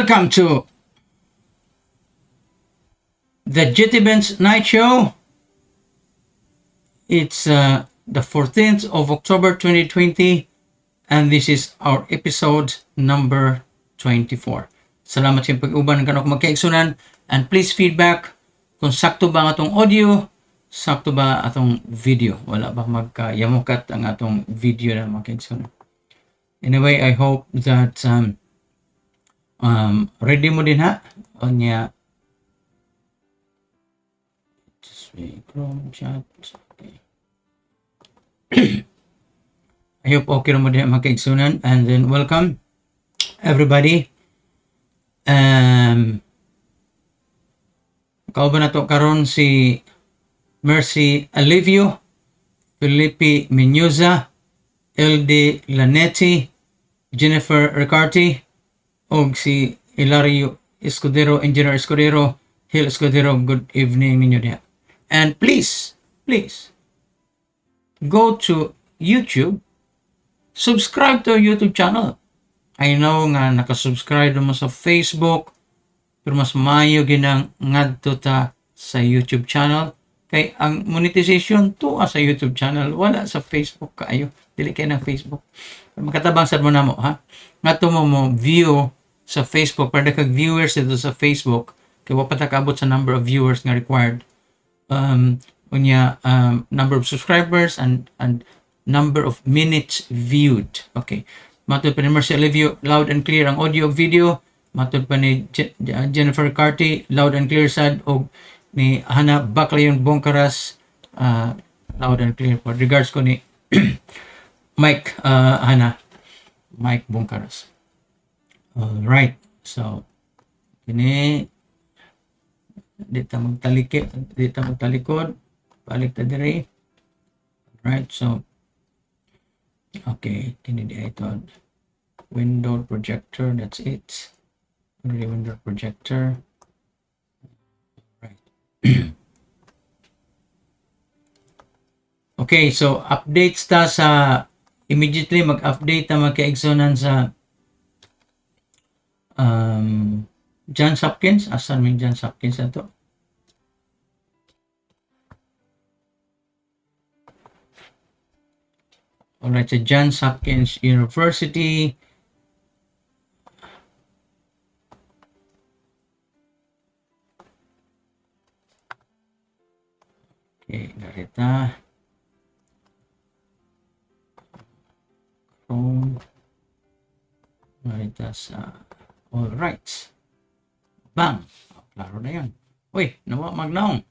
Welcome to the Benz NightShow. It's the 14th of October 2020 and this is our episode number 24. Salamat sa pag-uban ng kanok magkaigsunan and please feedback kung sakto ba ang atong audio, sakto ba atong video. Wala ba magkayamukat ang atong video na magkaigsunan. Anyway, I hope that ready mo din ha onya just wait Chrome chat. Okay. I hope okay mo din magkaigsunan and then welcome everybody. Kauban na to karon si Mercy Alivio, Felipe Menyoza, LD Lanetti, Jennifer Ricarte, og si Hilario Escudero, Engineer Escudero, Hill Escudero. Good evening ninyo diha. And please go to YouTube, subscribe to our YouTube channel. I know nga nakasubscribe mo sa Facebook, pero mas maayo ginang ngadto ta sa YouTube channel kay ang monetization to sa YouTube channel wala sa Facebook kaayo, dili kay ng Facebook. Makatabang sad mo namo ha. Ngadto mo view sa Facebook para kag viewers dito sa Facebook kay wa pa ta kaabot sa number of viewers nga required. Number of subscribers and number of minutes viewed. Okay. Matod pa ni Mercy Alivio, loud and clear ang audio ug video. Matod pa ni Jennifer Ricarte, loud and clear sad, og ni Hana Baclayon Bongkaras, loud and clear po. Regards ko ni Mike Bongkaras. Alright, so kini dito magtalikod, balik ta diri. Right, so okay, kini di ito window projector, that's it. Only window projector. Right. Okay, so updates ta sa immediately mag-update ta magkaigsunan sa Johns Hopkins. Asan may Johns Hopkins na to? Alright, sa Johns Hopkins University. Okay, narita. Chrome. Narita sa alright. Bang! Klaro na yan. Uy, nawa magnaong.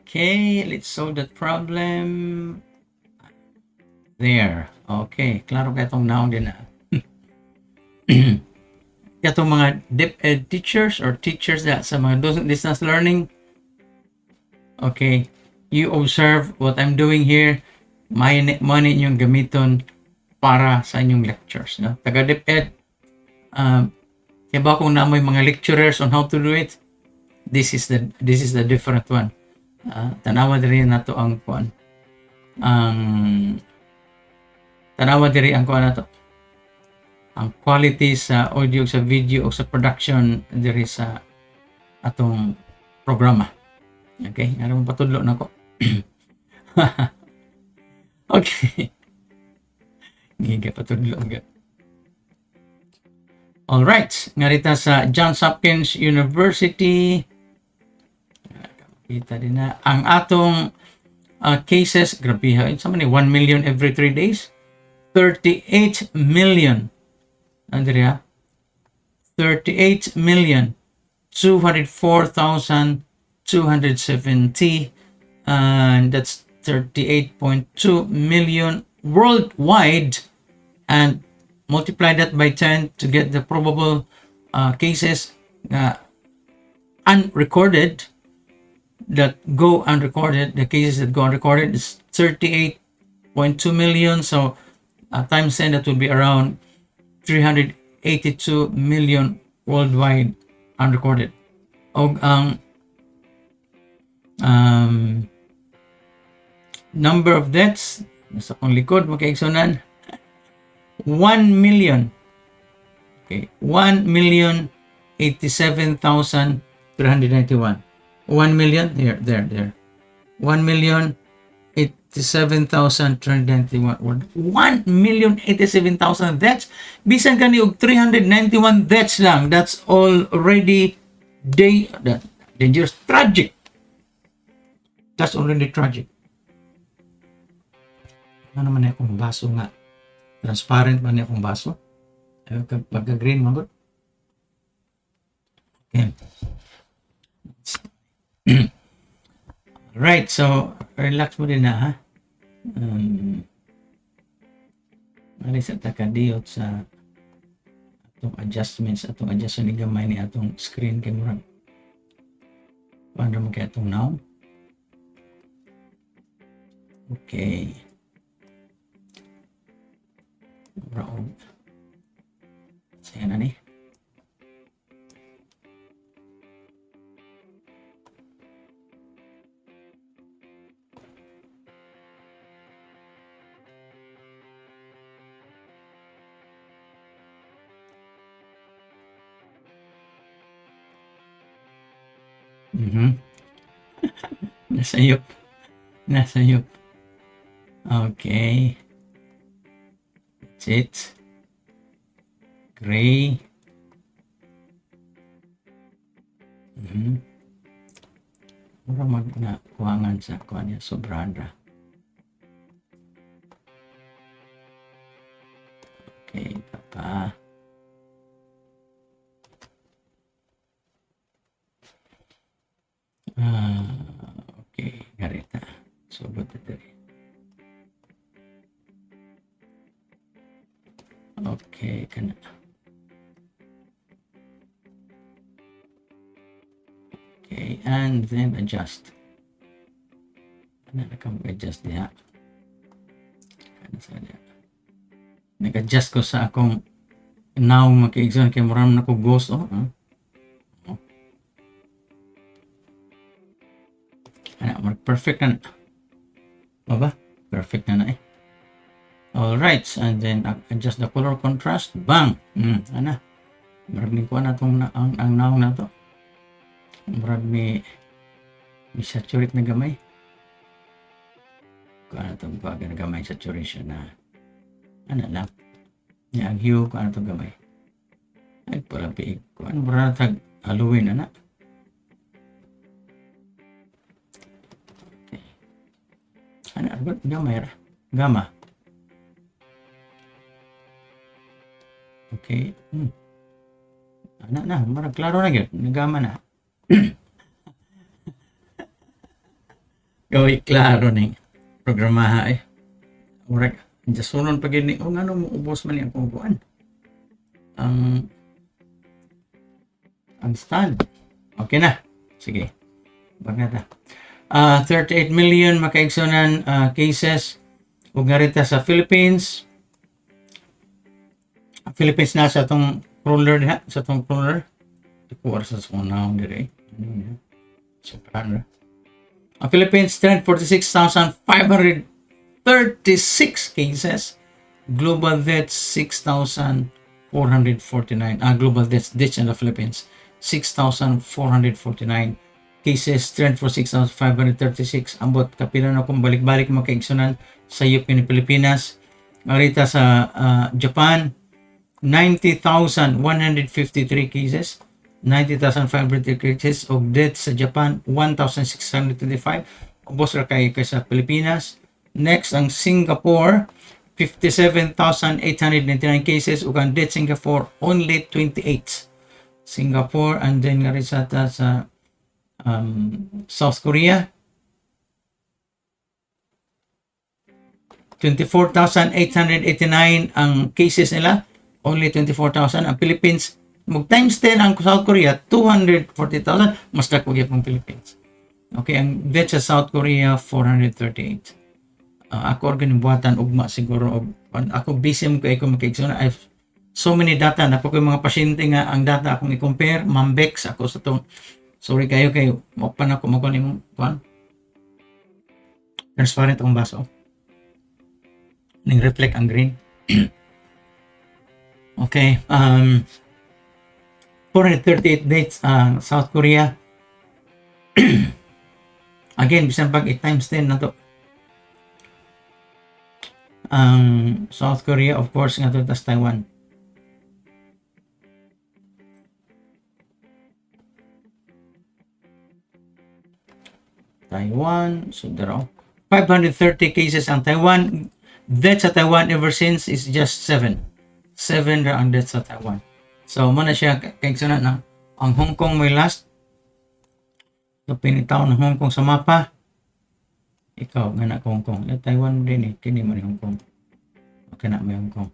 Okay, let's solve that problem. There. Okay, klaro ka itong naong din na. Itong mga deep ed teachers or teachers that sa mga distance learning. Okay, you observe what I'm doing here. Money inyong gamiton para sa inyong lectures. No? Taga deep ed, kaya ba kung namoy mga lecturers on how to do it? This is the different one. Tanawa diri nato ang kuan. Tanawa diri ang kuan nato. Ang quality sa audio, sa video o sa production diri sa atong programa. Okay, aron patudlo nako. Okay. Giga patudlo ga. All right, ngarita sa Johns Hopkins University. Kita din na ang atong cases, grabe ha, sa man 1 million every 3 days. 38 million. Andrea, 38,204,270 and that's 38.2 million worldwide, and multiply that by 10 to get the probable cases unrecorded that go unrecorded. The cases that go unrecorded is 38.2 million, so times 10, that will be around 382 million worldwide unrecorded. Og ang number of deaths nasa kong likod makaigsunan 1,000,000 Okay. 1,087,391. 1 million, there. 1,087,391. 1,087,000 deaths. Bisan ka ni og 391 deaths lang. That's already dangerous. Tragic. That's already tragic. Ano naman na akong baso nga? Transparent man na akong baso? Pagka-green man ba? Okay. Right, so relax mo din na ha. Sa takadiyot sa atong adjustments, atong adjustment ni gamay ni atong screen kay murag. Paano mo kaya atong now? Okay. Murag. Sige na ni. Nasayop. Okay. That's it. Gray. Mura mag na kuhangan sa kuhan niya. Sobrada. Okay. Papa. Okay, garita. So, but okay, kana. Okay, and then adjust. Ano na kang adjust diha? Ano sa diha? Nag-adjust ko sa akong now maki-exam kay moram na ko ghost perfect na. Baba? Perfect na eh. Alright, and then adjust the color contrast. Bang! Ana. Marag ni kuha na itong ang now na to. Marag may saturate na gamay. Kuha na itong baga na gamay saturation na. Ano lang. Ang hue, kuha na itong gamay. Ay, parang piig. Kuha na mura na tag Halloween, ana. Ano gamay ra? Gama. Okay. Na, marag klaro na gyud. Nagama na. Gaway klaro ni programaha eh. Murag just sunon pa gyud ni ngano mo ubos man ni ang kuan. Ang stand. Okay na. Sige. Bagata. 38 million makaigsunan cases ug narita sa Philippines. Philippines na sa itong crawler diha, sa itong crawler. Ikuwar sa sunaw dire. Philippines 346,536 cases. Global deaths 6,449. Global deaths in the Philippines 6,449 cases. 346,536. Ambot kapila na kung balik-balik makaigsunan sa UP ni Pilipinas. Narita sa Japan 90,153 cases. 90,500 cases of deaths sa Japan, 1,625. Ubos ra kay sa Pilipinas. Next ang Singapore, 57,899 cases ug ang death Singapore only 28. Singapore, and then nga risata sa South Korea, 24,889 ang cases nila, only 24,000. Ang Philippines, mag times 10 ang South Korea, 240,000. Mas dako gyud ang Philippines. Okay, ang death sa South Korea, 438. Ako organibuatan ugma siguro. Ako busy mo kay ako makaigsoon. I have so many data. Napo ko mga pasyente nga ang data akong i-compare. Mambex ako sa itong, sorry kayo mapan ako magkuhan yung kuhan. Transparent akong baso. Ning reflect ang green. Okay, 438 dates ang South Korea. Again, bisan pag 8 times 10 na to. Ang South Korea, of course, nga to, tas Taiwan. Taiwan, so there are 530 cases ang Taiwan. Deaths sa Taiwan ever since is just 7. 7 ra ang deaths sa Taiwan. So, muna siya, kaya sunod na, ang Hong Kong may last. So, pinitaw ng Hong Kong sa mapa. Ikaw, nga Hong Kong. Taiwan din eh. Kini mo ni Hong Kong. Okay na may Hong Kong.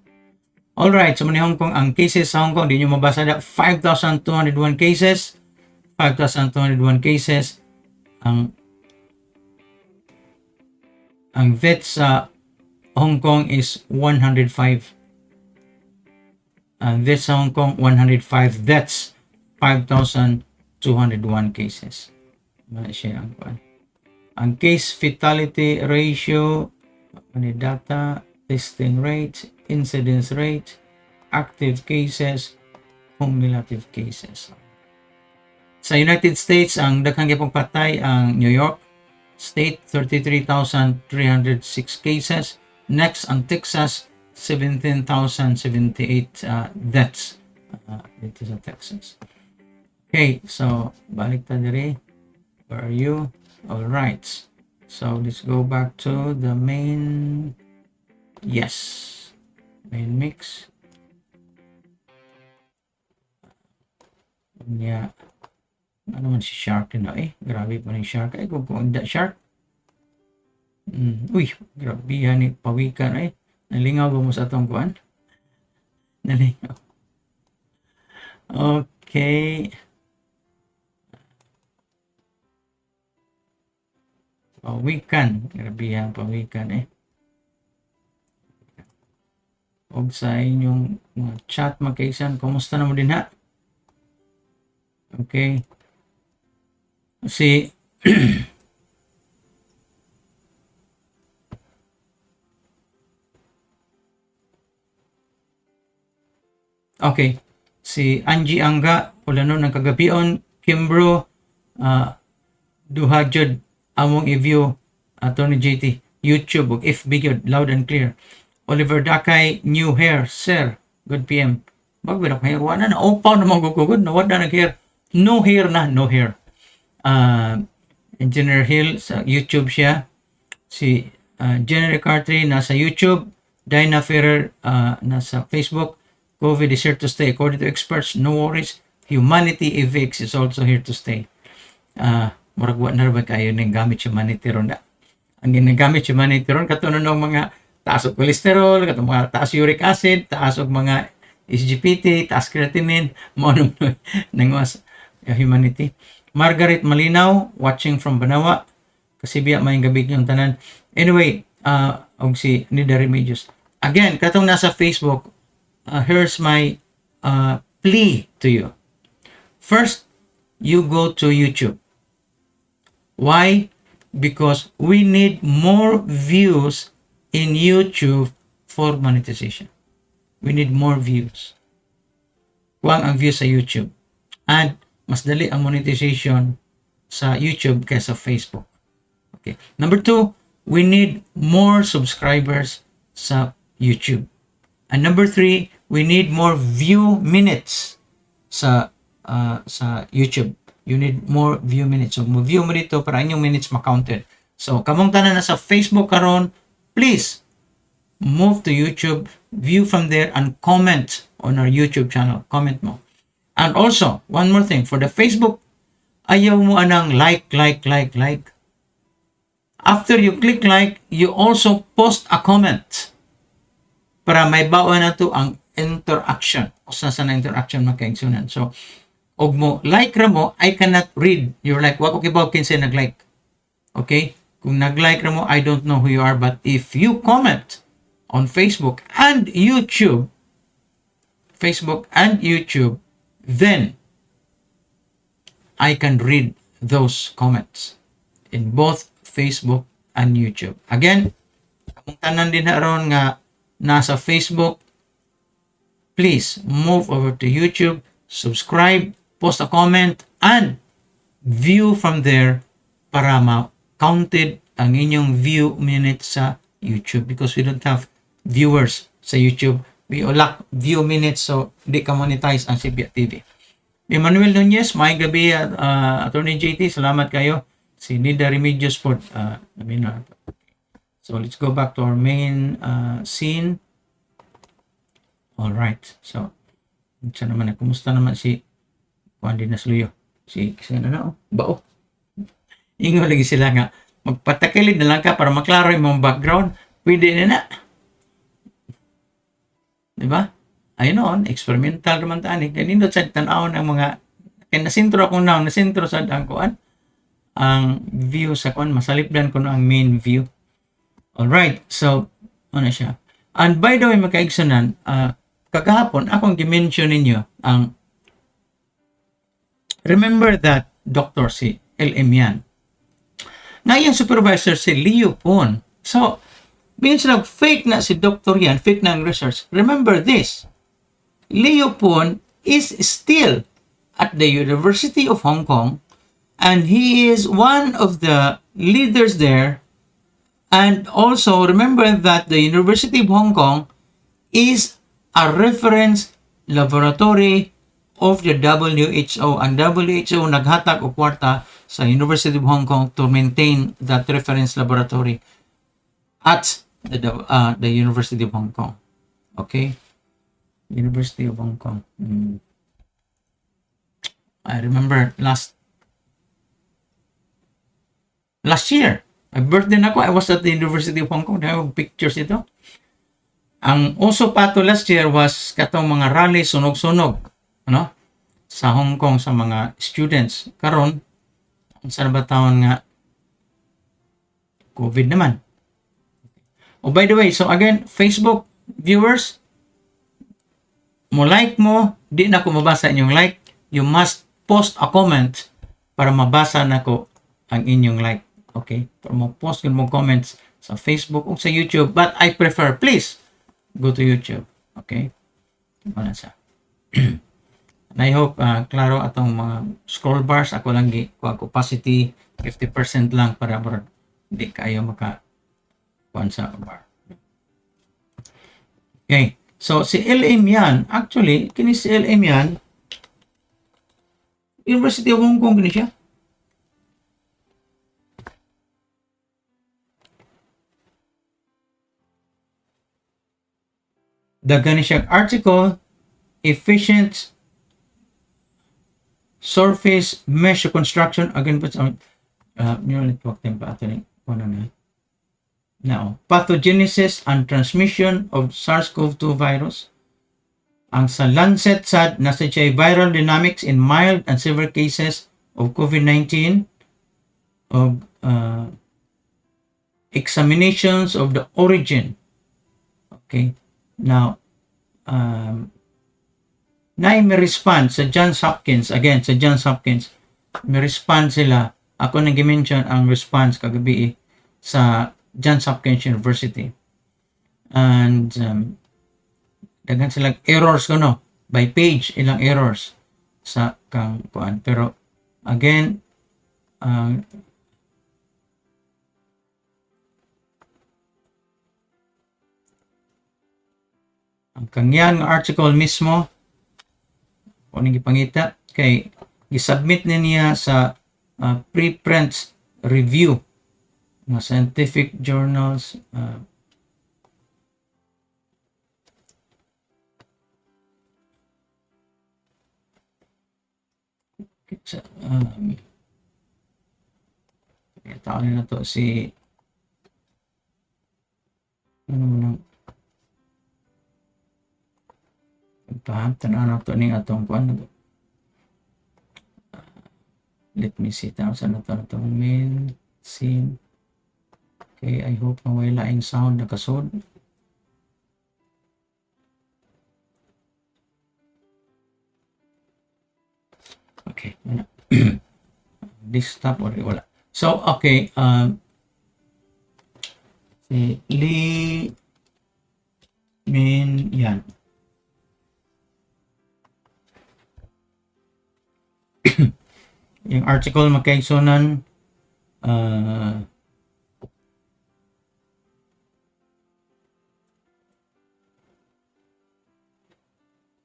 Alright, so muna Hong Kong. Ang cases sa Hong Kong, di nyo mabasa na 5,201 cases. 5,201 cases. Ang deaths sa Hong Kong is 105. Ang deaths sa Hong Kong, 105 deaths. 5,201 cases. Siya ang kuan. Ang case fatality ratio, data, testing rate, incidence rate, active cases, cumulative cases. Sa United States, ang daghang gyapong patay ang New York State, 33,306 cases. Next, ang Texas, 17,078 deaths dito sa Texas. Okay, so balik ta dire. Where are you? All right. So let's go back to the main. Yes, main mix. Yeah. Ano man si Shark na eh. Grabe pa ni Shark. Ay, kung da Shark. Uy, grabe yan eh. Pawikan eh. Nalingaw ba mo sa atong kuan? Nalingaw. Okay. Pawikan. Grabe yan, pawikan eh. Og sa inyong mga chat magkaisan, kumusta na mo din ha? Okay. Si okay, si Angie Angga wala nun ng kagabion, Kimbro duha jud among i-view Attorney JT YouTube ug FB gyud loud and clear. Oliver Dakay, new hair sir, good PM. Bagwira ko hair wala na opaw na magugugod na wala nag hair, no hair na, no hair. Engineer Hill sa YouTube siya. Si Jenny Cartry nasa YouTube. Dinah Ferrer nasa Facebook. COVID is here to stay. According to experts, no worries. Humanity Evix is also here to stay. Murag wa na ba kayo ng gamit humanity ron na. Ang ginagamit humanity ron katunon ng mga taas og cholesterol, katong mga taas uric acid, taas og mga SGPT, taas creatinine, mo nang humanity. Margaret Malinaw, watching from Banawa. Kasi biya may gabi yung tanan. Anyway, og si Nida Remedios. Again, katong nasa Facebook, here's my plea to you. First, you go to YouTube. Why? Because we need more views in YouTube for monetization. We need more views. Kuwang ang views sa YouTube. And mas dali ang monetization sa YouTube kaysa Facebook. Okay. Number 2, we need more subscribers sa YouTube. And number 3, we need more view minutes sa YouTube. You need more view minutes. So, view mo dito para inyong minutes ma-counted. So, kamong tanan na sa Facebook karon, please move to YouTube, view from there, and comment on our YouTube channel. Comment mo. And also, one more thing, for the Facebook, ayaw mo anang like. After you click like, you also post a comment para may bawa na to ang interaction. O saan na interaction makaigsunan. So, og mo like ra mo, I cannot read your like. Wako kibaw kinsa nag-like. Okay? Kung nag-like ra mo, I don't know who you are. But if you comment on Facebook and YouTube, then I can read those comments in both Facebook and YouTube. Again, kung tanan din naron nga nasa Facebook, please move over to YouTube, subscribe, post a comment, and view from there para ma-counted ang inyong view minutes sa YouTube because we don't have viewers sa YouTube. We lack view minutes so di ka monetize ang Sibya TV. Emmanuel Nunez, may gabi Attorney JT, salamat kayo. Si Nida Remedios po, so let's go back to our main scene. Alright, so kumusta naman si Juan Dinasluyo? Si Bao. Ingo lagi sila nga, magpatakilid na lang ka para maklaro yung mga background. Pwede na. Diba? Ayun experimental naman tani. Kanindot sa tanaw ng mga, kaya nasintro akong nasintro sa dangkuan. Ang view sa kuan, masalipdan ko ang main view. Alright, so, ano siya. And by the way, magkaigsunan, kagahapon, akong gimension ninyo ang remember that doctor si LM yan. Na yung supervisor si Leo Pon. So, means na fake na si doctor yan, fake na ang research. Remember this, Leo Pon is still at the University of Hong Kong and he is one of the leaders there. And also, remember that the University of Hong Kong is a reference laboratory of the WHO. And WHO naghatag og kwarta sa University of Hong Kong to maintain that reference laboratory at the University of Hong Kong. Okay? University of Hong Kong. I remember last year, my birthday na ko, I was at the University of Hong Kong. I have pictures ito. Ang uso pato last year was katong mga rally sunog-sunog, ano? Sa Hong Kong sa mga students. Karon, saan ba taon nga COVID naman. Oh, by the way, so again, Facebook viewers, mo like mo, di na ko mabasa inyong like. You must post a comment para mabasa na ko ang inyong like. Okay? Para mo post yun mo comments sa Facebook o sa YouTube. But I prefer, please, go to YouTube. Okay? Wala sa. And I hope, klaro atong mga scroll bars, ako lang opacity 50% lang para di kayo maka-kuhan sa bar. Okay. So, si LM yan, actually, kini si LM yan, University of Hong Kong kini siya. Daghan siyang article, efficient surface mesh construction, again, but network tempa ato ni now, pathogenesis and transmission of SARS-CoV-2 virus. Ang sa Lancet sad nasa siya viral dynamics in mild and severe cases of COVID-19 of examinations of the origin. Okay. Now, may respond sa Johns Hopkins, again, sa Johns Hopkins, may respond sila. Ako nag-mention ang response kagabi sa Johns Hopkins University. And daghan silang errors ko by page, ilang errors sa kang kuan. Pero again, ang kangyan article mismo kung anong gipangita kay gisubmit niya sa preprint review ng scientific journals. Tawag na to si tanaw na to ning atong kuan. Let me see, saan na to main scene. Okay, I hope na may laing sound nakasod. Okay, wala. Desktop or wala. So, okay, si Lee Min yan. Yung article makaigsunan,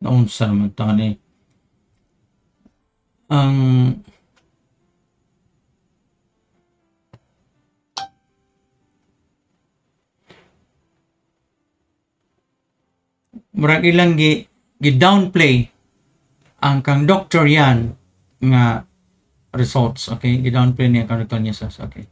naunsa naman ito ni ang murag ilang gi-downplay ang kang Dr. Yan nga results. Okay, gi-downplay niya kang Dr. niya. Okay.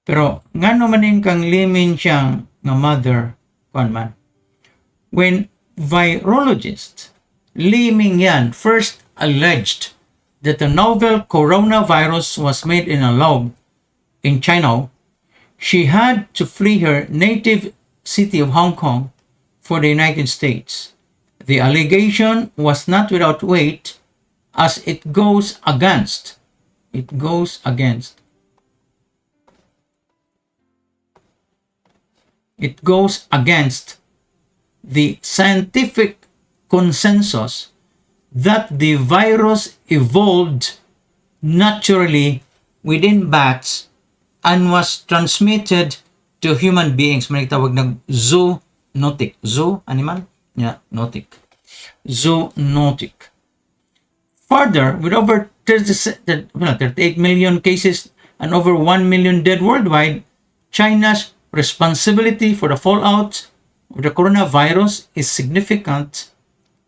Pero ngano man yung kang limin siyang nga mother kuan man. When virologist Li Mingyan first alleged that the novel coronavirus was made in a lab in China, she had to flee her native city of Hong Kong for the United States. The allegation was not without weight as it goes against the scientific consensus that the virus evolved naturally within bats and was transmitted to human beings. May tawag ng zoonotic. Zoo, animal? Yeah, notic. Zoonotic. Further, with over 38 million cases and over 1 million dead worldwide, China's responsibility for the fallout of the coronavirus is significant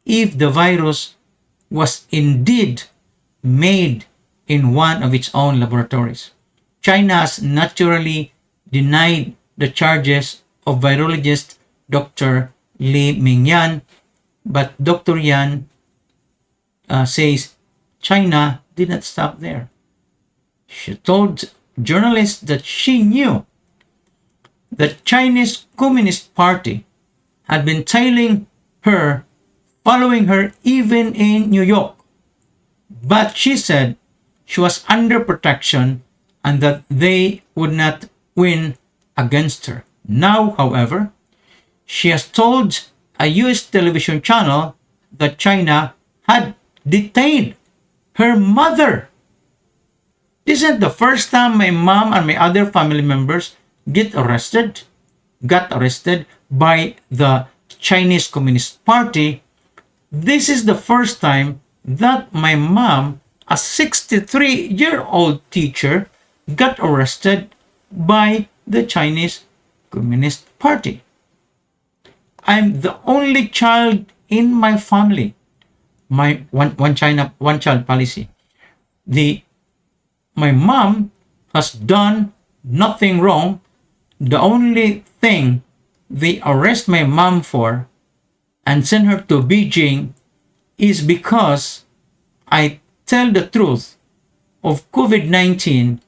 if the virus was indeed made in one of its own laboratories. China has naturally denied the charges of virologist Dr. Li Mingyan, but Dr. Yan says China did not stop there. She told journalists that she knew the Chinese Communist Party had been following her even in New York. But she said she was under protection and that they would not win against her. Now, however, she has told a US television channel that China had detained her mother. This isn't the first time my mom and my other family members got arrested by the Chinese Communist Party. This is the first time that my mom, a 63-year-old teacher, got arrested by the Chinese Communist Party. I'm the only child in my family. My one child policy. My mom has done nothing wrong. The only thing they arrest my mom for and send her to Beijing is because I tell the truth of COVID-19,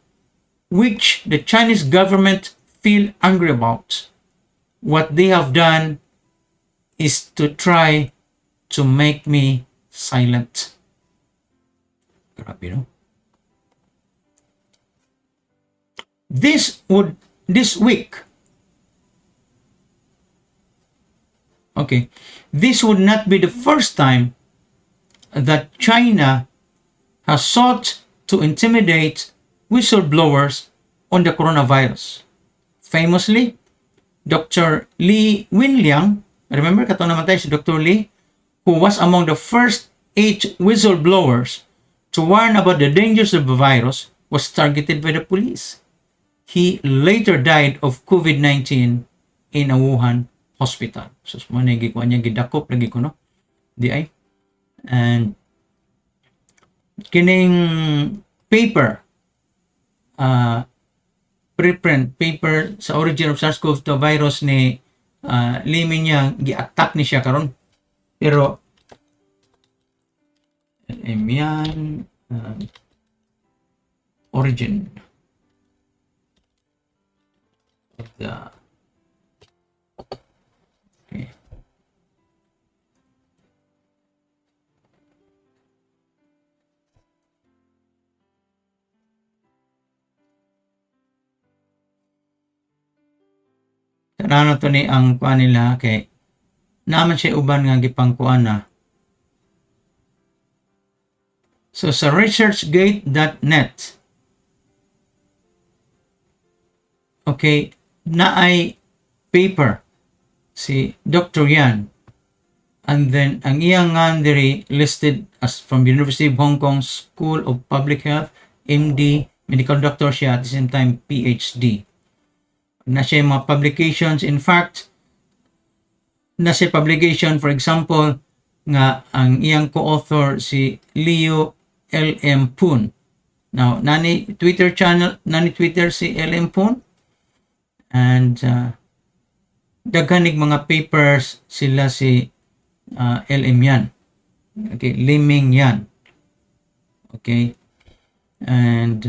which the Chinese government feel angry about. What they have done is to try to make me silent. Grabe, no? This week, this would not be the first time that China has sought to intimidate whistleblowers on the coronavirus. Famously, Dr. Li Wenliang, remember kato namatay si Dr. Li, who was among the first 8 whistleblowers to warn about the dangers of the virus, was targeted by the police. He later died of COVID-19 in a Wuhan hospital. So, manigi ko niya gidakop lagi ko, no? Di ay. And kining paper, preprint paper sa origin of SARS-CoV-2 virus ni limin niya, gi-attack ni siya karon. Pero yan, origin of the Kanano to ni ang kuan nila kay naman siya uban nga gipangkuan na So sa researchgate.net, okay, naay paper si Dr. Yan, and then ang iyang nga diri listed as from University of Hong Kong School of Public Health, MD, medical doctor siya, at the same time PhD. Na siya mga publications. In fact, na siya publication, for example, nga ang iyang co-author si Leo L.M. Poon. Now, nani Twitter si L.M. Poon, and daghanig mga papers sila si L.M. Yan. Okay, Liming Yan. Okay, and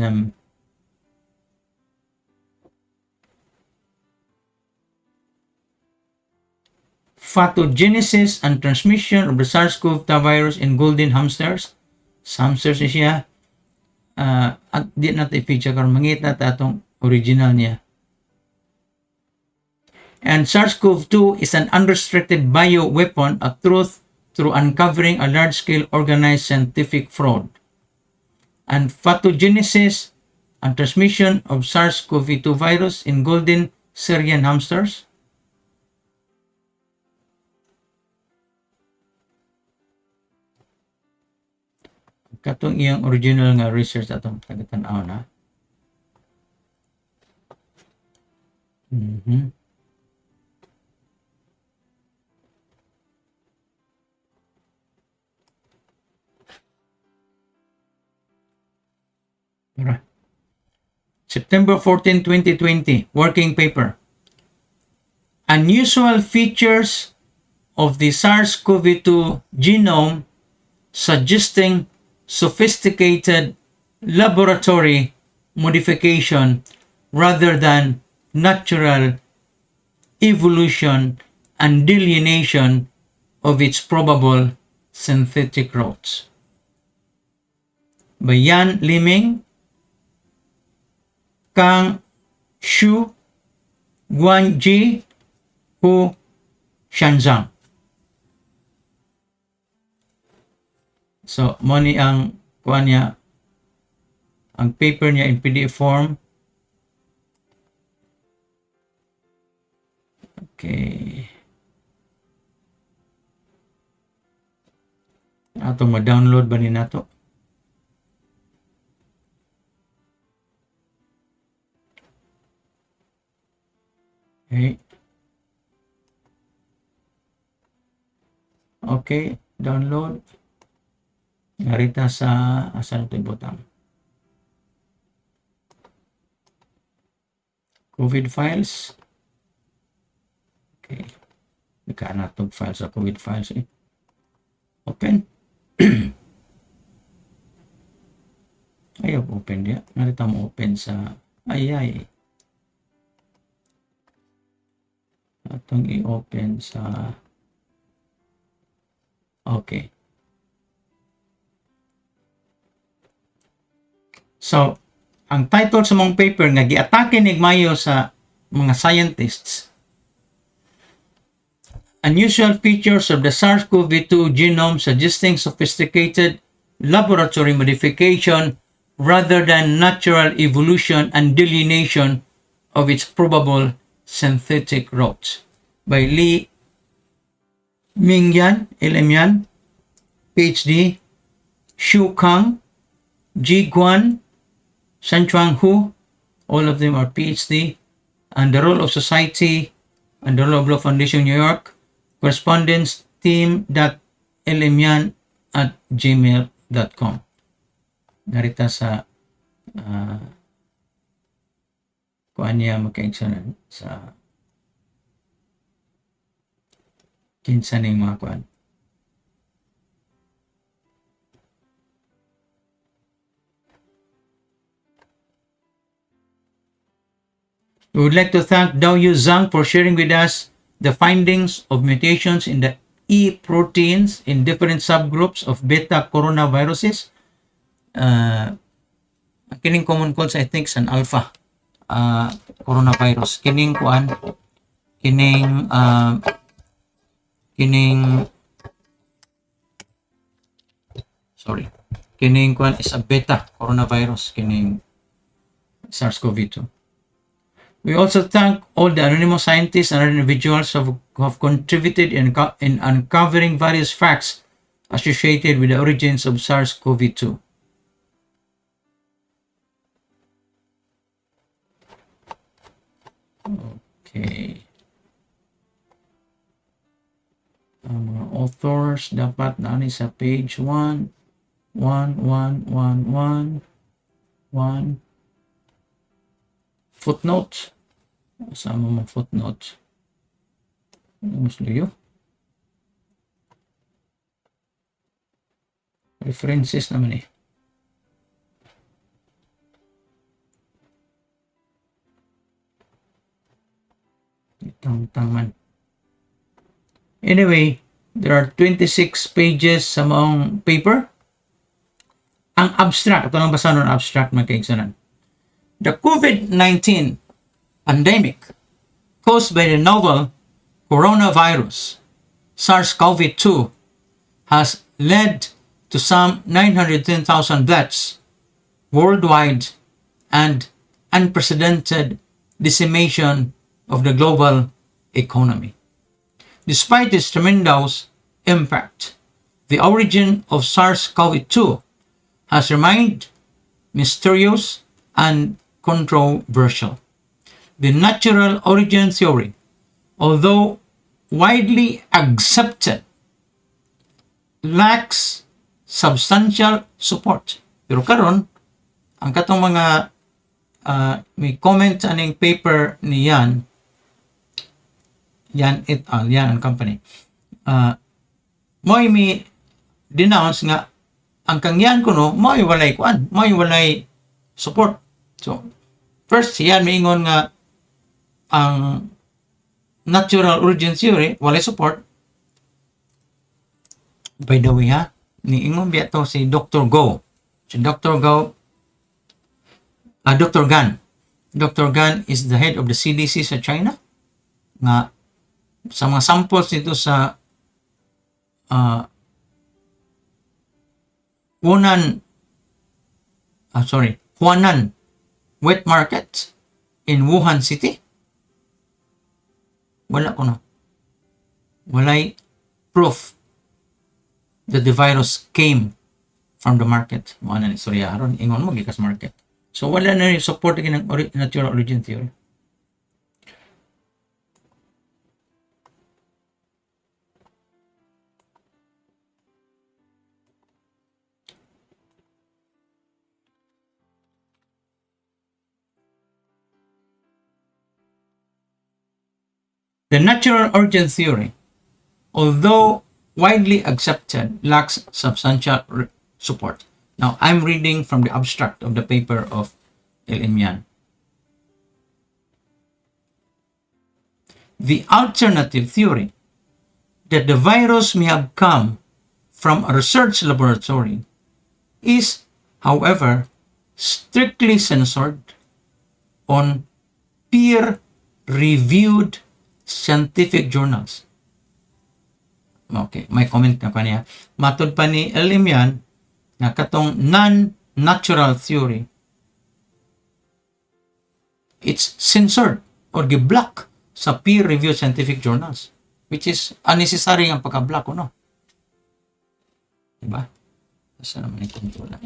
pathogenesis and transmission of the SARS-CoV-2 virus in golden hamsters. Hamsters siya. At di natin i-feature karon, mangita ta atong original niya. And SARS-CoV-2 is an unrestricted bioweapon, a truth through uncovering a large-scale organized scientific fraud. And pathogenesis and transmission of SARS-CoV-2 virus in golden Syrian hamsters. Katong iyang original nga research atong tagatan-aw na. September 14, 2020, working paper. Unusual features of the SARS-CoV-2 genome suggesting sophisticated laboratory modification rather than natural evolution and delineation of its probable synthetic routes. By Yan Liming, Kang Xu, Guanji, Hu Shanzang. So, mo ni ang kuha niya, ang paper niya in PDF form. Okay. Ato ma-download ba ni nato? Okay. Okay, download. Narita sa asan ito ibutang. COVID files. Okay. Ika na itong files sa COVID files. Open. Ayaw open dia. Narita mo open sa ayay. Atong i-open sa okay. So, ang title sa mong paper nga giatake ni mayo sa mga scientists. Unusual features of the SARS-CoV-2 genome suggesting sophisticated laboratory modification rather than natural evolution and delineation of its probable synthetic routes. By Li Mingyan, L.M. Yan, PhD, Xu Kang, Ji Guan, Shanchuang Hu, all of them are PhD, and the Role of Society and the Role of Law Foundation, New York, correspondence team.lmyan@gmail.com. Narita sa kuan niya magkaigsunan sa kinsa ning mga kuan. We would like to thank Dao Yu Zhang for sharing with us the findings of mutations in the E proteins in different subgroups of beta coronaviruses. Kining common cold I think san alpha coronavirus. Kining kuan, kining kining kwan is a beta coronavirus, kining SARS-CoV-2. We also thank all the anonymous scientists and other individuals who have contributed in uncovering various facts associated with the origins of SARS-CoV-2. Okay. Ang mga authors dapat naani sa page 1, 1. Footnote. Sama mo footnote. Mas liyo. References naman eh. Tang-tangan. Anyway, there are 26 pages sa maong paper. Ang abstract, ito lang basa ng abstract mga kaigsanan. The COVID-19 pandemic caused by the novel coronavirus, SARS-CoV-2, has led to some 910,000 deaths worldwide and unprecedented decimation of the global economy. Despite this tremendous impact, the origin of SARS-CoV-2 has remained mysterious and controversial. The natural origin theory, although widely accepted, lacks substantial support. Pero karon, ang katong mga may comment aning paper ni Yan et al., Yan ang company. Mo'y may denounce nga ang kangyan ko no, mo'y walay support. So, first, Yan may ingon nga ang natural origin theory, walay support. By the way ha, niingon biya to si Dr. Go. Si Dr. Gan. Dr. Gan is the head of the CDC sa China. Nga, sa mga samples dito sa Huanan wet market in Wuhan City. Wala ko na. Walay proof that the virus came from the market. Mga na istorya aron ingon mo gikas market. So wala na rin support ng natural origin theory. The natural origin theory, although widely accepted, lacks substantial support. Now, I'm reading from the abstract of the paper of L.M. Yan. The alternative theory that the virus may have come from a research laboratory is, however, strictly censored on peer-reviewed scientific journals. Okay, may comment na pa niya. Matod pa ni L.M. Yan na katong non-natural theory, it's censored or gi-block sa peer-reviewed scientific journals, which is unnecessary ang pagka-block, no? Diba? Asa naman yung control na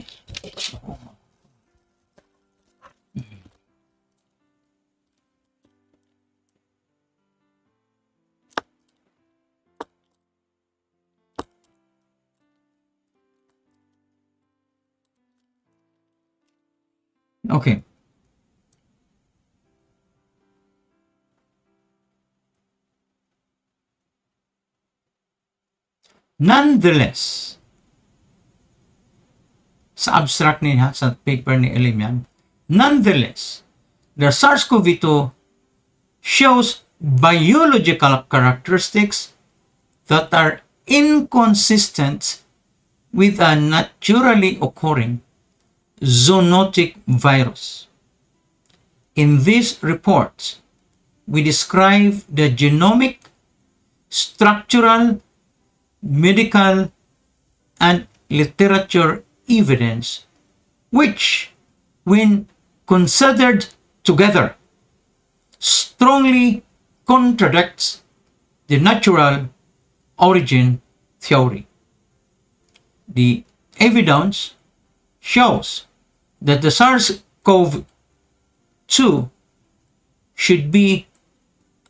Okay. Nonetheless, sa abstract niya, sa paper ni L.M. Yan, nonetheless, the SARS-CoV-2 shows biological characteristics that are inconsistent with a naturally occurring zoonotic virus. In this report, we describe the genomic, structural, medical, and literature evidence which, when considered together, strongly contradicts the natural origin theory. The evidence shows that the SARS-CoV-2 should be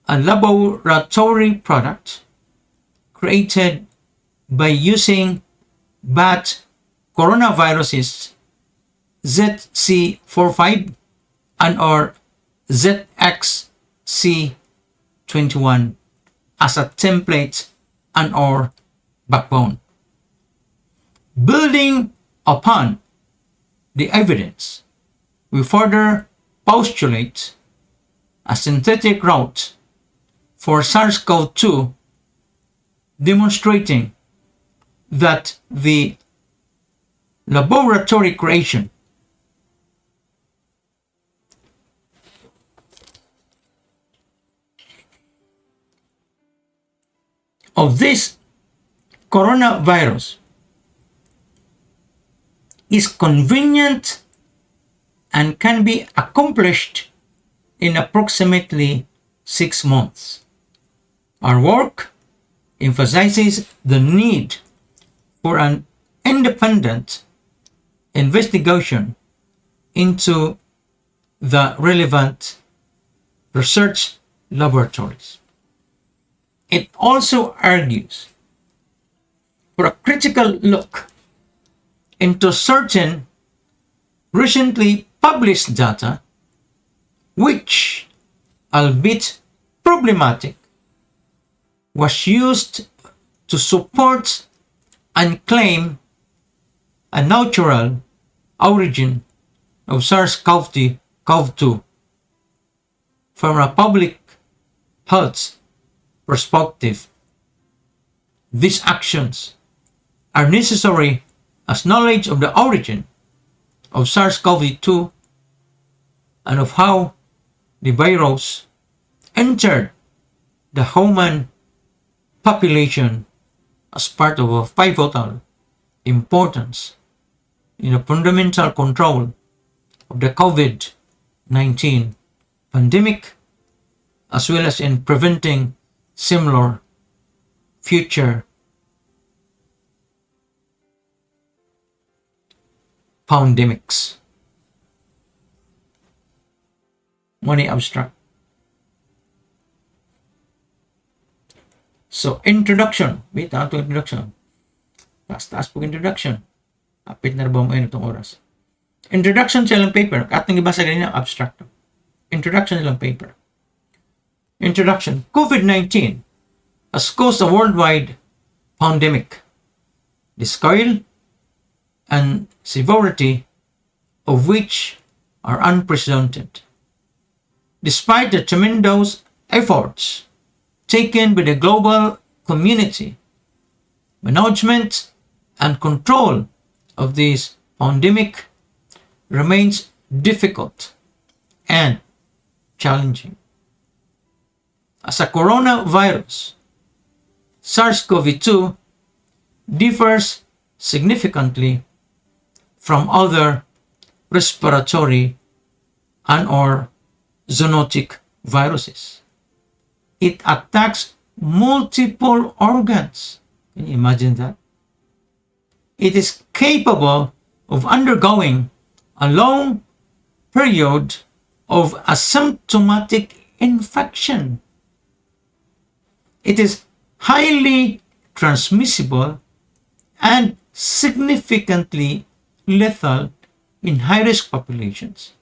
a laboratory product created by using bat coronaviruses ZC45 and or ZXC21 as a template and or backbone. Building upon the evidence, we further postulate a synthetic route for SARS-CoV-2, demonstrating that the laboratory creation of this coronavirus is convenient and can be accomplished in approximately 6 months. Our work emphasizes the need for an independent investigation into the relevant research laboratories. It also argues for a critical look into certain recently published data which, albeit problematic, was used to support and claim a natural origin of SARS-CoV-2 from a public health perspective. These actions are necessary as knowledge of the origin of SARS-CoV-2 and of how the virus entered the human population as part of a pivotal importance in the fundamental control of the COVID-19 pandemic, as well as in preventing similar future pandemics. Money abstract. So, introduction. Wait, ito introduction. Taas po introduction. Apit na ba mo itong oras? Introduction sa ilang paper. At nang ibasa ganyan ang abstract. Introduction sa ilang paper. Introduction. COVID-19 has caused a worldwide pandemic. The scale and severity of which are unprecedented. Despite the tremendous efforts taken by the global community, management and control of this pandemic remains difficult and challenging. As a coronavirus, SARS-CoV-2 differs significantly from other respiratory and or zoonotic viruses. It attacks multiple organs. Can you imagine that? It is capable of undergoing a long period of asymptomatic infection. It is highly transmissible and significantly lethal in high-risk populations.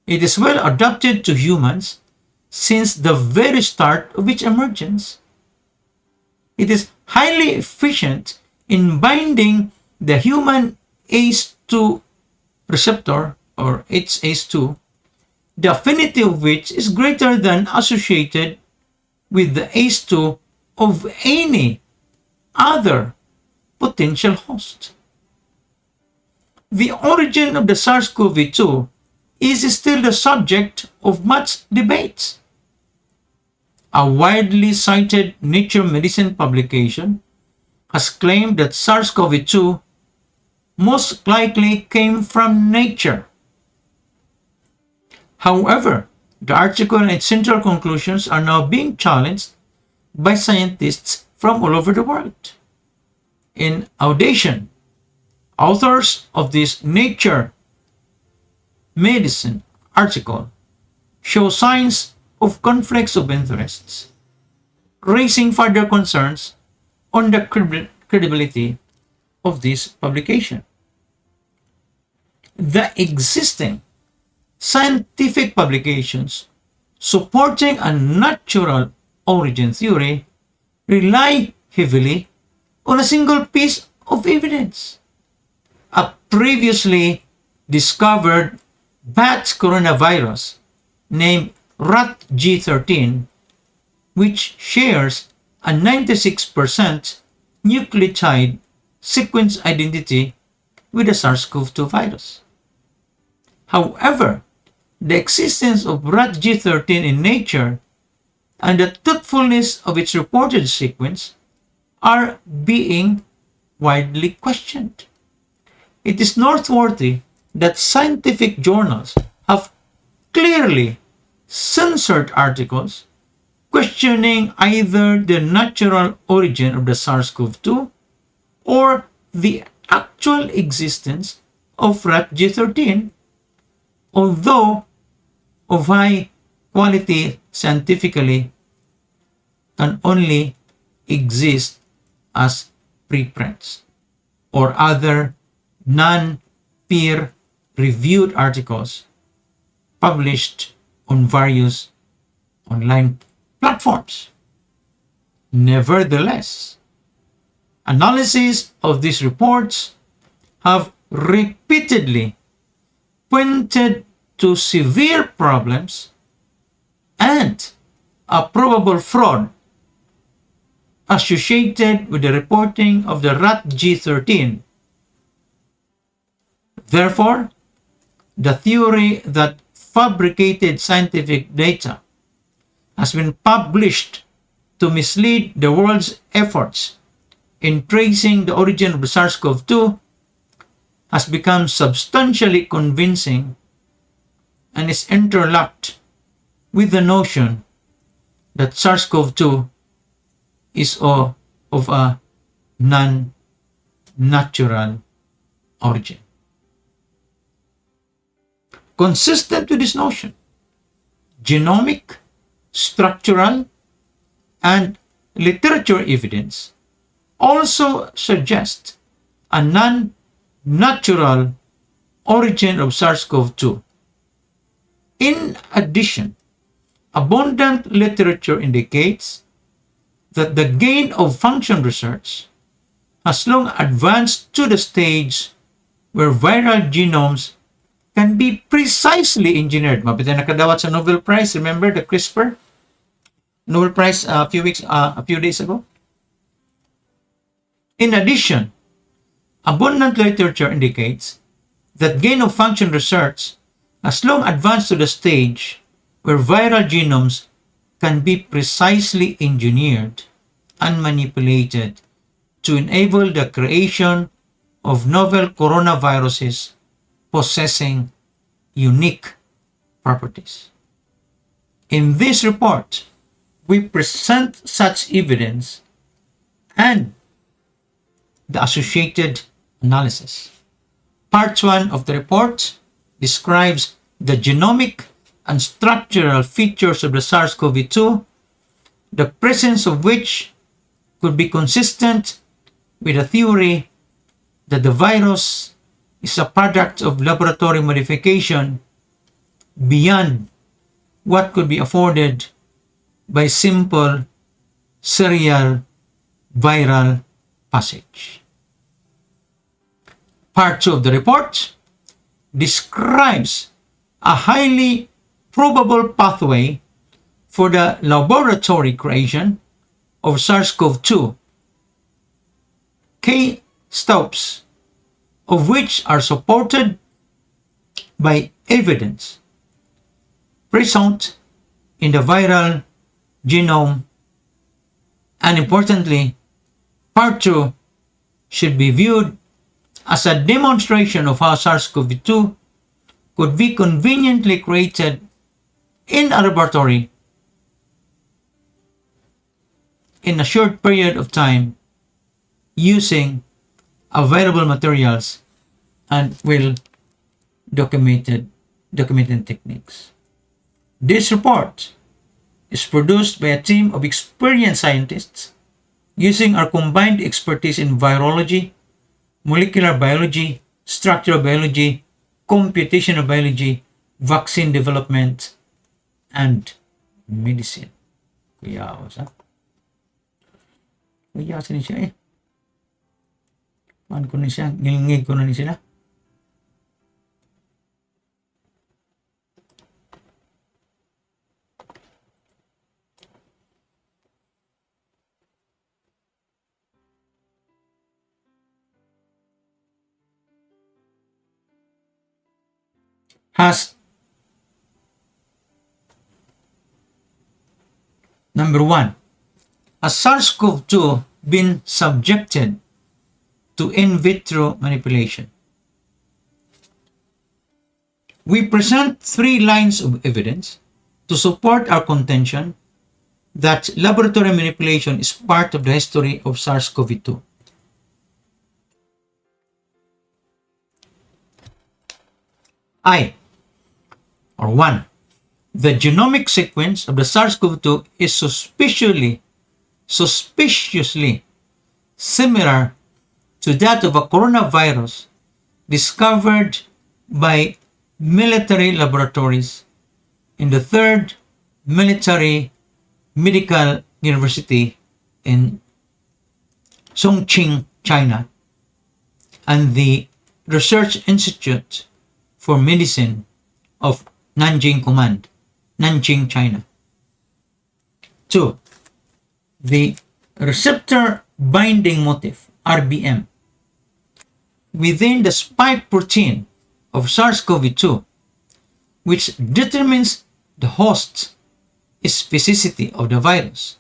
It is well adapted to humans since the very start of its emergence. It is highly efficient in binding the human ACE2 receptor, or ACE2, the affinity of which is greater than associated with the ACE2 of any other potential host. The origin of the SARS-CoV-2 is still the subject of much debate. A widely cited Nature Medicine publication has claimed that SARS-CoV-2 most likely came from nature. However, the article and its central conclusions are now being challenged by scientists from all over the world. In Audition, authors of this Nature Medicine article show signs of conflicts of interests, raising further concerns on the credibility of this publication. The existing scientific publications supporting a natural origin theory rely heavily on a single piece of evidence: a previously discovered bat coronavirus named rat G13, which shares a 96% nucleotide sequence identity with the SARS-CoV-2 virus. However, the existence of rat G13 in nature and the truthfulness of its reported sequence are being widely questioned. It is noteworthy that scientific journals have clearly censored articles questioning either the natural origin of the SARS-CoV-2 or the actual existence of rat G13, although of high quality scientifically, can only exist as preprints or other non-peer reviewed articles published on various online platforms. Nevertheless, analysis of these reports have repeatedly pointed to severe problems and a probable fraud associated with the reporting of the rat G13. Therefore, the theory that fabricated scientific data has been published to mislead the world's efforts in tracing the origin of the SARS-CoV-2 has become substantially convincing and is interlocked with the notion that SARS-CoV-2 is of a non-natural origin. Consistent with this notion, genomic, structural, and literature evidence also suggest a non-natural origin of SARS-CoV-2. In addition, abundant literature indicates that the gain of function research has long advanced to the stage where viral genomes can be precisely engineered. Mapita nakadawat sa Nobel Prize. Remember the CRISPR Nobel Prize a few days ago? In addition, abundant literature indicates that gain of function research has long advanced to the stage where viral genomes can be precisely engineered and manipulated to enable the creation of novel coronaviruses possessing unique properties. In this report, we present such evidence and the associated analysis. Part 1 of the report describes the genomic and structural features of the SARS-CoV-2, the presence of which could be consistent with a theory that the virus is a product of laboratory modification beyond what could be afforded by simple serial viral passage. Part 2 of the report describes a highly probable pathway for the laboratory creation of SARS-CoV-2, key steps of which are supported by evidence present in the viral genome, and importantly, part 2 should be viewed as a demonstration of how SARS-CoV-2 could be conveniently created in a laboratory in a short period of time using available materials and documented techniques. This report is produced by a team of experienced scientists using our combined expertise in virology, molecular biology, structural biology, computational biology, vaccine development, and medicine. Kuyaos, ha? Kuyaos ni siya eh. Paano ko na siya? Ngilingig ko na ni sila. Has number 1, has SARS-CoV-2 been subjected to in vitro manipulation? We present 3 lines of evidence to support our contention that laboratory manipulation is part of the history of SARS-CoV-2. Or 1. The genomic sequence of the SARS-CoV-2 is suspiciously similar to that of a coronavirus discovered by military laboratories in the 3rd Military Medical University in Chongqing, China, and the Research Institute for Medicine of Nanjing Command, Nanjing, China. 2. The receptor binding motif, RBM, within the spike protein of SARS-CoV-2, which determines the host's specificity of the virus,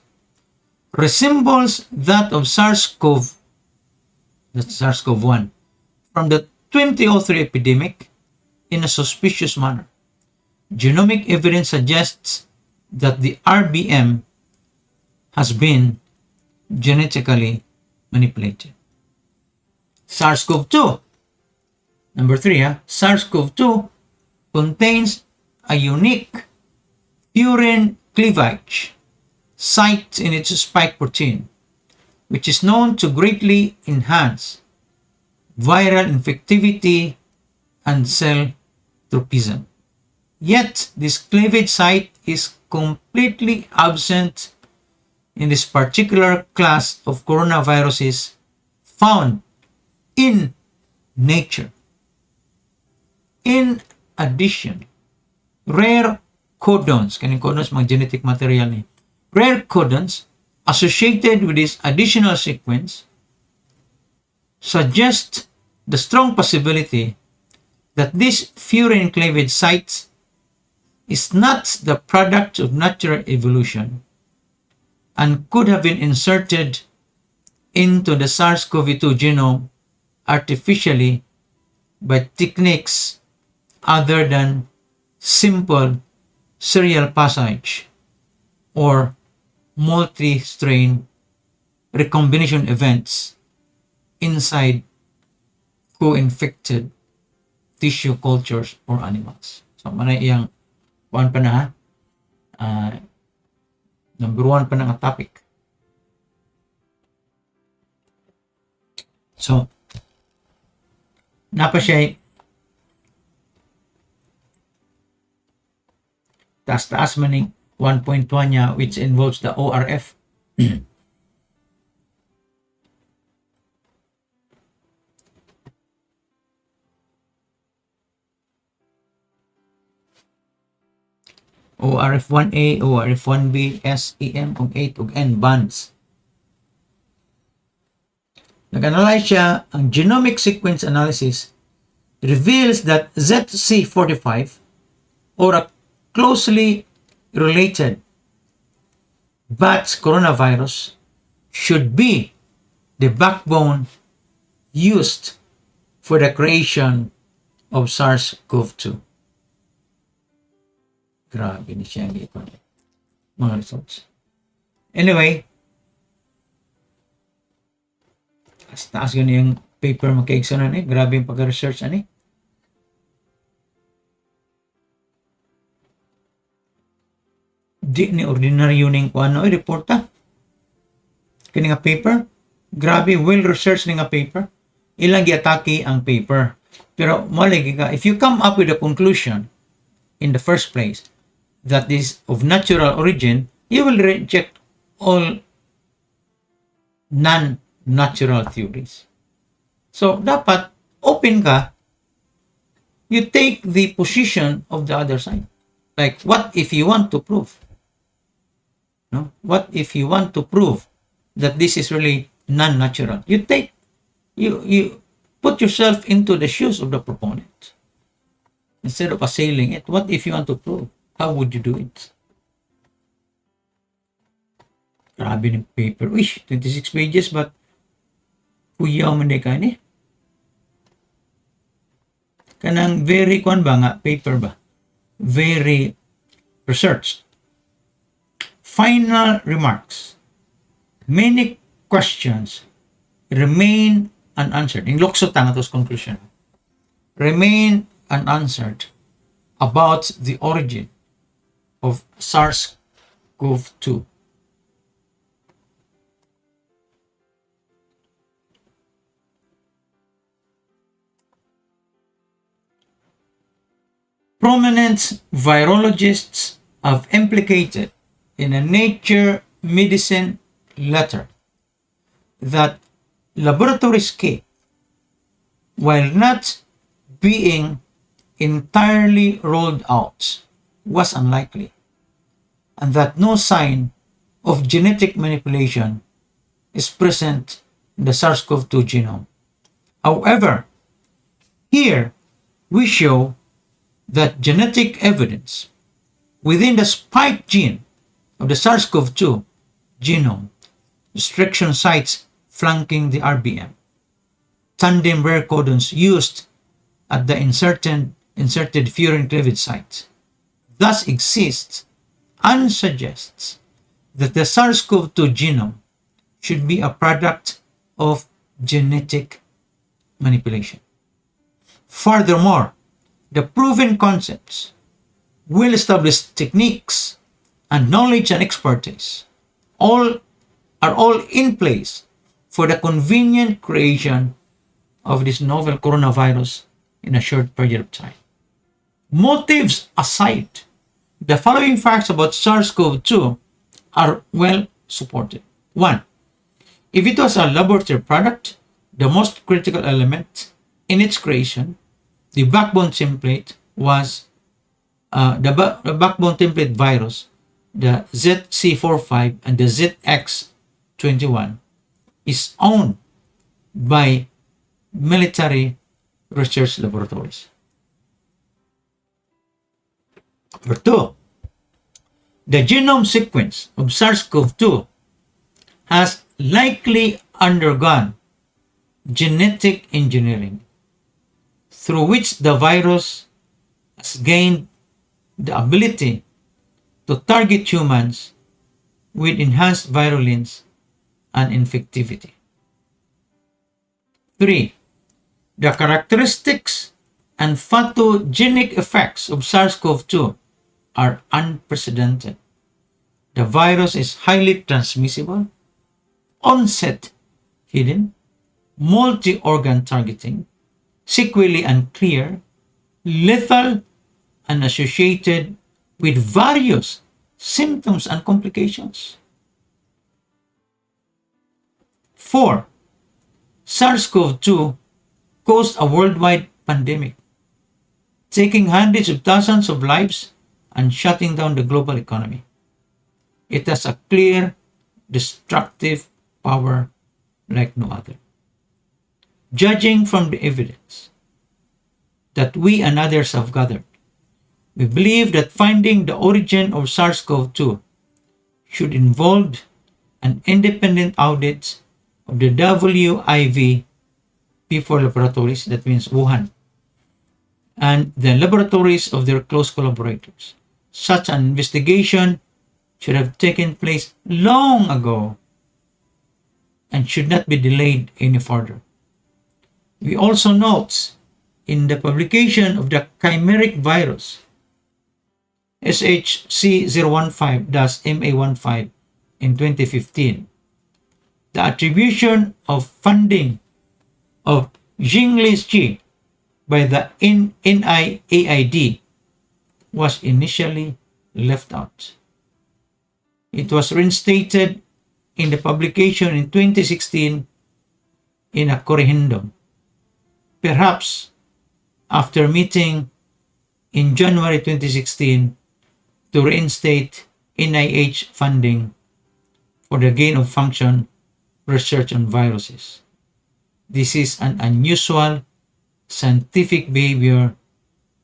resembles that of SARS-CoV-1 from the 2003 epidemic in a suspicious manner. Genomic evidence suggests that the RBM has been genetically manipulated. SARS-CoV-2. Number 3, SARS-CoV-2 contains a unique furin cleavage site in its spike protein, which is known to greatly enhance viral infectivity and cell tropism. Yet, this cleavage site is completely absent in this particular class of coronaviruses found in nature. In addition, rare codons, kaning codons mga genetic material ni, rare codons associated with this additional sequence suggest the strong possibility that this furin cleavage site is not the product of natural evolution and could have been inserted into the SARS-CoV-2 genome artificially by techniques other than simple serial passage or multi-strain recombination events inside co-infected tissue cultures or animals. So, manay iyang kuan pa na number 1 pa na nga topic. So, napa siya taas-taas maning 1.1 niya, which involves the ORF. ORF1A, ORF1B, S, EM, ug 8, ug N bands. Nag-analyze siya, ang genomic sequence analysis reveals that ZC45 or a closely related bat coronavirus should be the backbone used for the creation of SARS-CoV-2. Grabe ni siya mga results. Anyway, taas gani yung paper makaigsa na ni. Grabe yung pag-research ani. Di ni ordinaryo ning kuano reporta. Kini nga paper, grabe well researched ni nga paper. Ilang giatake ang paper. Pero malagi ka, if you come up with a conclusion in the first place that is of natural origin, you will reject all non-natural theories. So, dapat open ka, you take the position of the other side. Like, what if you want to prove? No? What if you want to prove that this is really non-natural? You put yourself into the shoes of the proponent. Instead of assailing it, what if you want to prove? How would you do it? Grabe ng paper. Uy, 26 pages, but kuyaw man di ka ni. Kanang very kwan ba nga paper ba? Very researched. Final remarks. Many questions remain unanswered. In luksot ang atos conclusion. Remain unanswered about the origin of SARS-CoV-2. Prominent virologists have implicated in a Nature Medicine letter that laboratory escape, while not being entirely rolled out, was unlikely, and that no sign of genetic manipulation is present in the SARS-CoV-2 genome. However, here we show that genetic evidence within the spike gene of the SARS-CoV-2 genome, restriction sites flanking the RBM, tandem rare codons used at the inserted furin cleavage site, thus exists and suggests that the SARS-CoV-2 genome should be a product of genetic manipulation. Furthermore, the proven concepts, well-established techniques, and knowledge and expertise are all in place for the convenient creation of this novel coronavirus in a short period of time. Motives aside, the following facts about SARS-CoV-2 are well supported. 1. If it was a laboratory product, the most critical element in its creation, the backbone template was the backbone template virus, the ZC45 and the ZX21, is owned by military research laboratories. Number 2, the genome sequence of SARS-CoV-2 has likely undergone genetic engineering, through which the virus has gained the ability to target humans with enhanced virulence and infectivity. 3. The characteristics and pathogenic effects of SARS-CoV-2 are unprecedented. The virus is highly transmissible, onset hidden, multi-organ targeting, sequelae unclear, lethal, and associated with various symptoms and complications. 4. SARS-CoV-2 caused a worldwide pandemic, taking hundreds of thousands of lives and shutting down the global economy. It has a clear, destructive power like no other. Judging from the evidence that we and others have gathered, we believe that finding the origin of SARS-CoV-2 should involve an independent audit of the WIV P4 laboratories, that means Wuhan, and the laboratories of their close collaborators. Such an investigation should have taken place long ago and should not be delayed any further. We also note in the publication of the chimeric virus SHC015-MA15 in 2015, the attribution of funding of Xingli by the NIAID was initially left out. It was reinstated in the publication in 2016 in a corrigendum, perhaps after meeting in January 2016 to reinstate NIH funding for the gain-of-function research on viruses. This is an unusual scientific behavior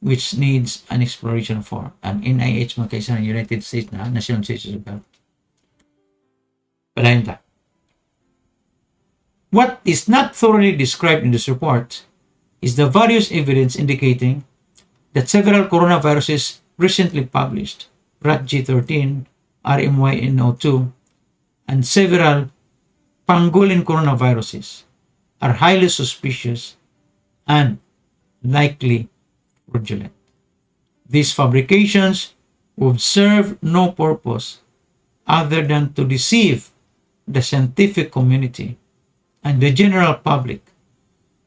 which needs an exploration for. Ang NIH mga kaisa ng United States na National Institutes of Health. Padayon ta. What is not thoroughly described in this report is the various evidence indicating that several coronaviruses recently published, RATG13, RMYNO2, and several pangolin coronaviruses are highly suspicious and likely fraudulent. These fabrications would serve no purpose other than to deceive the scientific community and the general public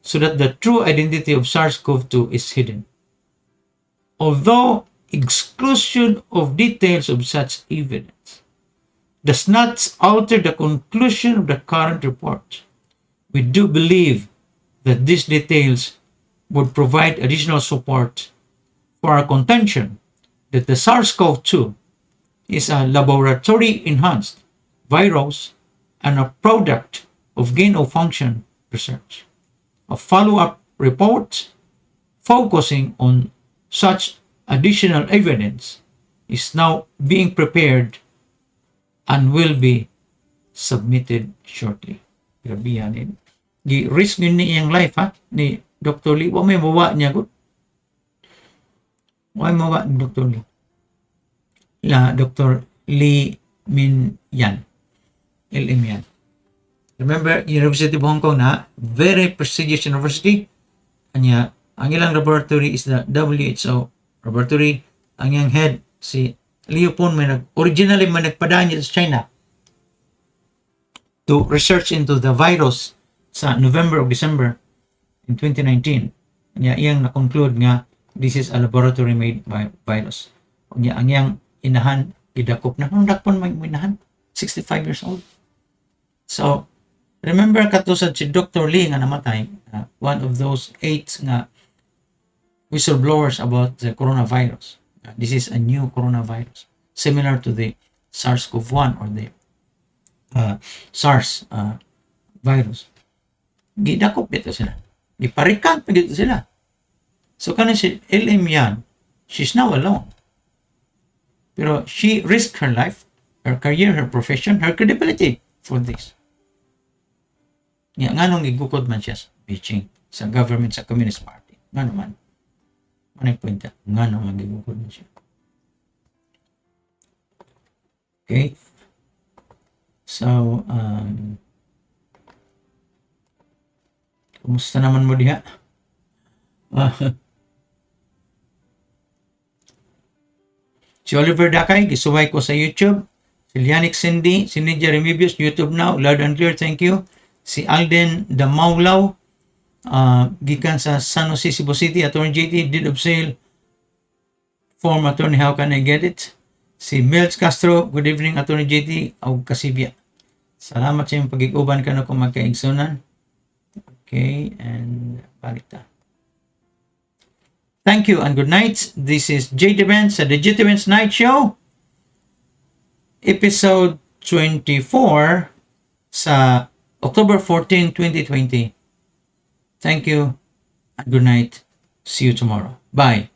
so that the true identity of SARS-CoV-2 is hidden. Although exclusion of details of such evidence does not alter the conclusion of the current report, we do believe that these details would provide additional support for our contention that the SARS-CoV-2 is a laboratory-enhanced virus and a product of gain-of-function research. A follow-up report focusing on such additional evidence is now being prepared and will be submitted shortly. Grabe yan eh. Gi-risk yun ni iyang life ha, ni Dr. Lee. Wa may mawa niya good. Wa may mawa ni Dr. Lee. Dr. Lee Min Yan. LM yan. Remember, University of Hong Kong na, very prestigious university. Anya, ang ilang laboratory is the WHO laboratory. Ang iyang head, si Leopold, originally may nagpadaan niya sa China to research into the virus sa November or December in 2019. Anya, iyang na-conclude nga, this is a laboratory-made virus. Anya, ang iyang inahan, idakop na. Ang dakpon may inahan? 65 years old. So, remember katusad si Dr. Lee nga namatay, one of those 8 nga whistleblowers about the coronavirus. This is a new coronavirus, similar to the SARS-CoV-1 or the SARS virus. Gidakop dito sila. Giparikan pa dito sila. So, kanin si LM yan, she's now alone. Pero she risked her life, her career, her profession, her credibility for this. Nga nung igukod man siya sa Beijing, sa government, sa Communist Party. Nga naman. Manay punta. Nga naman igukod man siya. Okay. So, kumusta naman mo diha? Si Oliver Dakay, gisuway ko sa YouTube. Si Lianic Cindy, si Nidia Remibius, YouTube now, loud and clear, thank you. Si Alden Damaulaw, gikan sa San Jose, Cebu City, Attorney JT, deed of sale, form attorney, how can I get it? Si Melch Castro, good evening, Attorney JT, og Kasibya. Salamat sa iyong pag-iguban ka na kung magkaigsunan. Okay, and balita. Thank you and good night. This is JD Benz at the JD Benz Night Show, episode 24 sa October 14, 2020. Thank you and good night. See you tomorrow. Bye.